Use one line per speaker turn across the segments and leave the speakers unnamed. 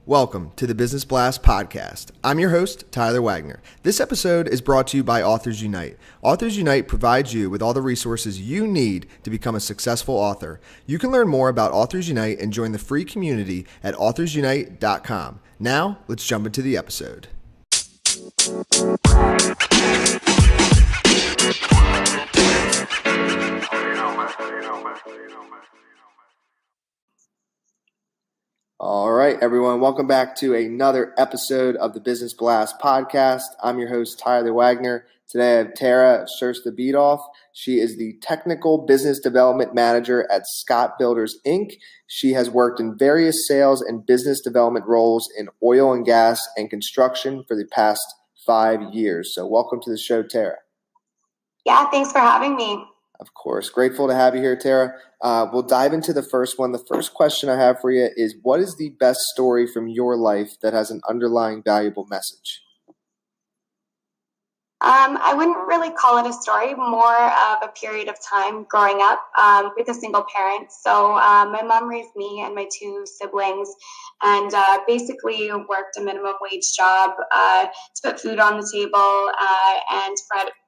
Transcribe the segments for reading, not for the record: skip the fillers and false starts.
Welcome to the Business Blast podcast. I'm your host, Tyler Wagner. This episode is brought to you by Authors Unite. Authors Unite provides you with all the resources you need to become a successful author. You can learn more about Authors Unite and join the free community at authorsunite.com. Now, let's jump into the episode. All right, everyone. Welcome back to another episode of the Business Blast podcast. I'm your host, Tyler Wagner. Today I have Tara Sherstabetoff. She is the Technical Business Development Manager at Scott Builders, Inc. She has worked in various sales and business development roles in oil and gas and construction for the past 5 years. So welcome to the show, Tara.
Yeah, thanks for having me.
Of course. Grateful to have you here, Tara. We'll dive into the first one. The first question I have for you is, what is the best story from your life that has an underlying valuable message?
I wouldn't really call it a story, more of a period of time growing up with a single parent. So my mom raised me and my two siblings and basically worked a minimum wage job to put food on the table and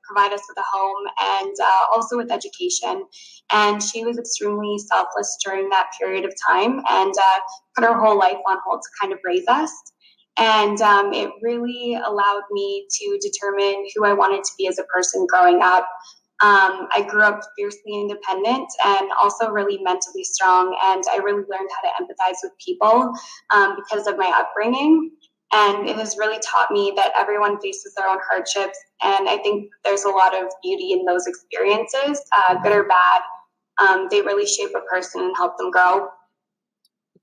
provide us with a home and also with education. And she was extremely selfless during that period of time and put her whole life on hold to kind of raise us. And it really allowed me to determine who I wanted to be as a person growing up. I grew up fiercely independent and also really mentally strong. And I really learned how to empathize with people because of my upbringing. And it has really taught me that everyone faces their own hardships. And I think there's a lot of beauty in those experiences, good or bad. They really shape a person and help them grow.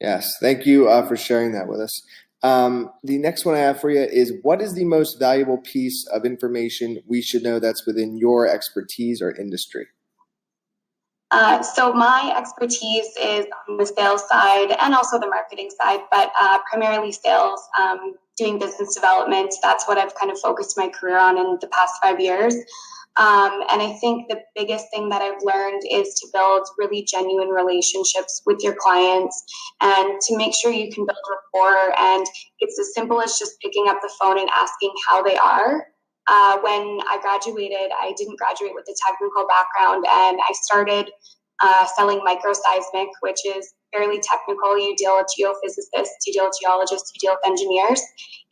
Yes. Thank you for sharing that with us. The next one I have for you is, what is the most valuable piece of information we should know that's within your expertise or industry?
So my expertise is on the sales side and also the marketing side, but primarily sales, doing business development. That's what I've kind of focused my career on in the past 5 years. And I think the biggest thing that I've learned is to build really genuine relationships with your clients and to make sure you can build rapport. And it's as simple as just picking up the phone and asking how they are. When I graduated, I didn't graduate with a technical background, and I started selling microseismic, which is fairly technical. You deal with geophysicists, you deal with geologists, you deal with engineers.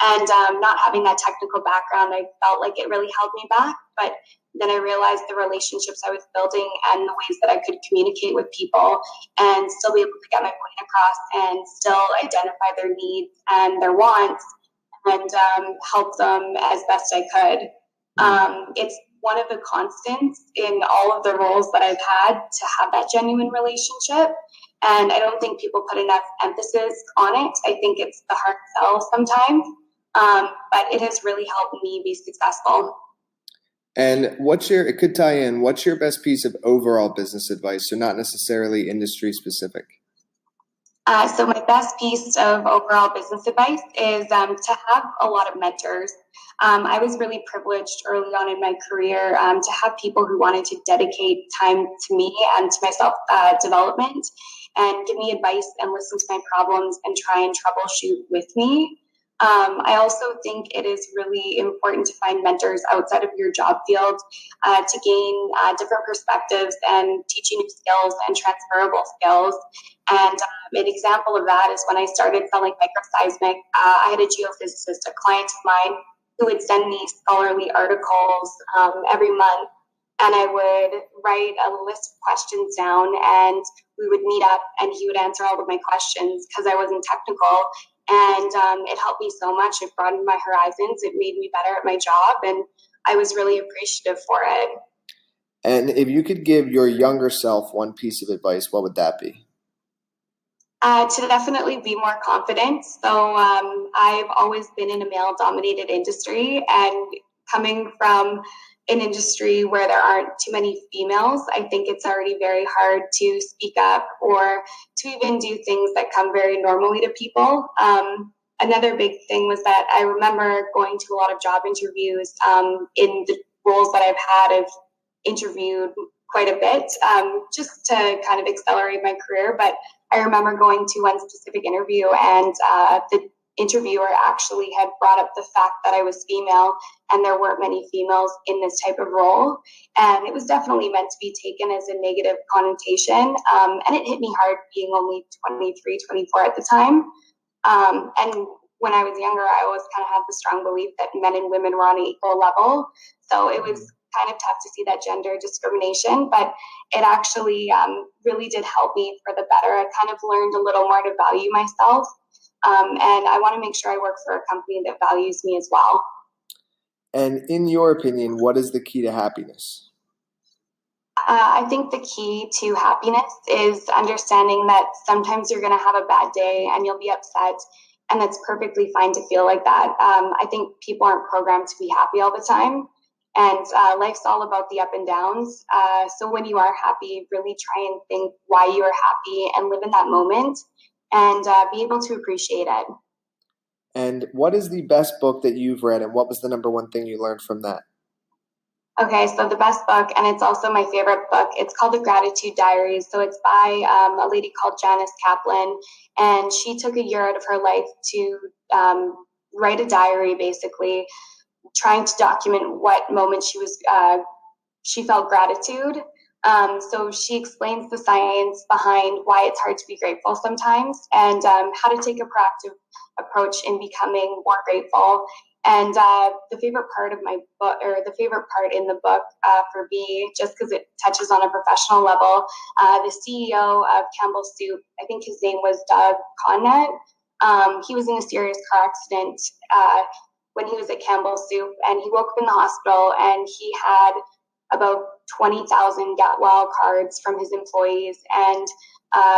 And not having that technical background, I felt like it really held me back. But then I realized the relationships I was building and the ways that I could communicate with people and still be able to get my point across and still identify their needs and their wants and help them as best I could. It's one of the constants in all of the roles that I've had to have that genuine relationship. And I don't think people put enough emphasis on it. I think it's the hard sell sometimes, but it has really helped me be successful.
And it could tie in, what's your best piece of overall business advice? So not necessarily industry specific.
So my best piece of overall business advice is to have a lot of mentors. I was really privileged early on in my career to have people who wanted to dedicate time to me and to my self-development and give me advice and listen to my problems and try and troubleshoot with me. I also think it is really important to find mentors outside of your job field to gain different perspectives and teach you new skills and transferable skills. And an example of that is when I started selling microseismic, I had a geophysicist, a client of mine, who would send me scholarly articles every month. And I would write a list of questions down and we would meet up and he would answer all of my questions because I wasn't technical. And it helped me so much. It broadened my horizons. It made me better at my job. And I was really appreciative for it.
And if you could give your younger self one piece of advice, what would that be?
To definitely be more confident. So I've always been in a male-dominated industry, and coming from an industry where there aren't too many females, I think it's already very hard to speak up or to even do things that come very normally to people. Another big thing was that I remember going to a lot of job interviews in the roles that I've had. I've interviewed quite a bit just to kind of accelerate my career. But I remember going to one specific interview and the interviewer actually had brought up the fact that I was female and there weren't many females in this type of role. And it was definitely meant to be taken as a negative connotation. And it hit me hard being only 23, 24 at the time. And when I was younger, I always kind of had the strong belief that men and women were on an equal level. So it was kind of tough to see that gender discrimination, but it actually really did help me for the better. I kind of learned a little more to value myself. And I want to make sure I work for a company that values me as well.
And in your opinion, what is the key to happiness?
I think the key to happiness is understanding that sometimes you're going to have a bad day and you'll be upset, and that's perfectly fine to feel like that. I think people aren't programmed to be happy all the time, and life's all about the up and downs. So when you are happy, really try and think why you are happy and live in that moment and be able to appreciate it.
And what is the best book that you've read, and what was the number one thing you learned from that?
Okay, so the best book, and it's also my favorite book, it's called The Gratitude Diaries. So it's by a lady called Janice Kaplan, and she took a year out of her life to write a diary, basically, trying to document what moment she felt gratitude. So she explains the science behind why it's hard to be grateful sometimes, and how to take a proactive approach in becoming more grateful. And the favorite part of my book, or the favorite part in the book for me, just because it touches on a professional level, the CEO of Campbell Soup, I think his name was Doug Connet. He was in a serious car accident when he was at Campbell Soup, and he woke up in the hospital, and he had about 20,000 get well cards from his employees. And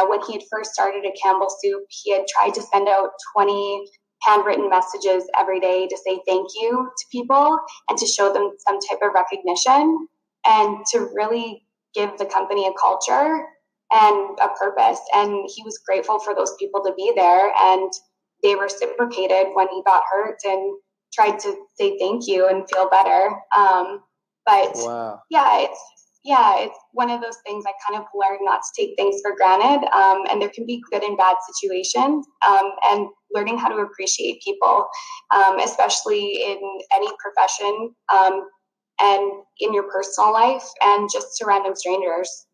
when he had first started at Campbell Soup, he had tried to send out 20 handwritten messages every day to say thank you to people and to show them some type of recognition and to really give the company a culture and a purpose. And he was grateful for those people to be there, and they reciprocated when he got hurt and tried to say thank you and feel better. But
wow.
It's one of those things I kind of learned not to take things for granted. And there can be good and bad situations, and learning how to appreciate people, especially in any profession, and in your personal life, and just to random strangers.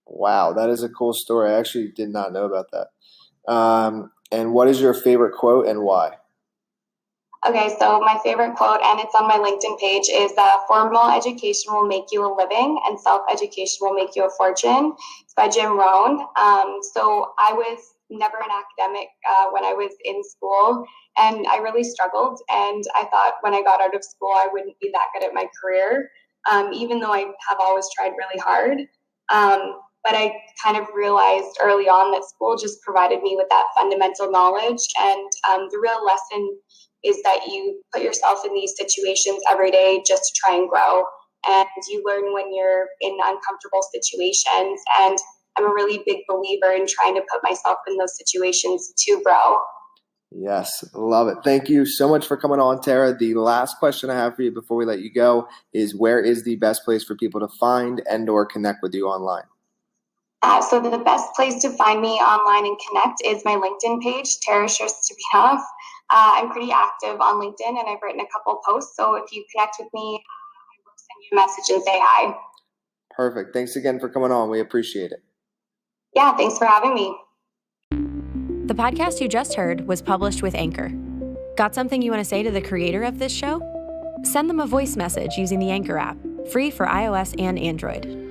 Wow, that is a cool story. I actually did not know about that. And what is your favorite quote and why?
Okay, so my favorite quote, and it's on my LinkedIn page, is formal education will make you a living and self-education will make you a fortune. It's by Jim Rohn. So I was never an academic when I was in school, and I really struggled. And I thought when I got out of school, I wouldn't be that good at my career, even though I have always tried really hard. But I kind of realized early on that school just provided me with that fundamental knowledge. And the real lesson is that you put yourself in these situations every day just to try and grow. And you learn when you're in uncomfortable situations. And I'm a really big believer in trying to put myself in those situations to grow.
Yes, love it. Thank you so much for coming on, Tara. The last question I have for you before we let you go is, where is the best place for people to find and or connect with you online?
So the best place to find me online and connect is my LinkedIn page, Tara Sherstabetoff. I'm pretty active on LinkedIn, and I've written a couple posts. So if you connect with me, I will send you a message and say hi.
Perfect. Thanks again for coming on. We appreciate it.
Yeah, thanks for having me.
The podcast you just heard was published with Anchor. Got something you want to say to the creator of this show? Send them a voice message using the Anchor app, free for iOS and Android.